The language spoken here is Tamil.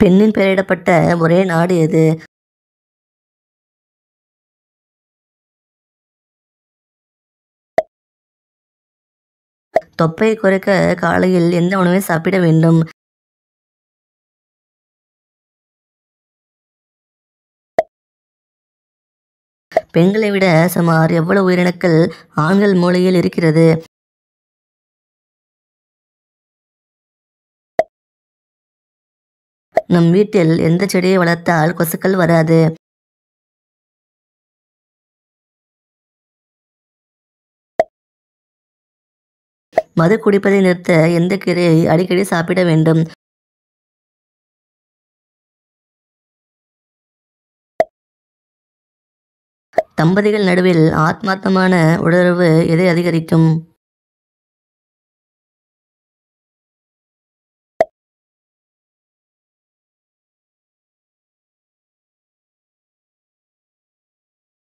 பெண்ணின் பெயரிடப்பட்ட ஒரே நாடு எது? தொப்பையை குறைக்க காலையில் எந்த உணவை சாப்பிட வேண்டும்? பெண்களை விட சுமார் எவ்வளவு உயிரணுக்கள் ஆண்கள் மூளையில் இருக்கிறது? நம் வீட்டில் எந்த செடியை வளர்த்தால் கொசுக்கள் வராது? மது குடிப்பதை நிறுத்த எந்த கீரையை அடிக்கடி சாப்பிட வேண்டும்? தம்பதிகள் நடுவில் ஆத்மார்த்தமான உடலுறவு எதை அதிகரிக்கும்?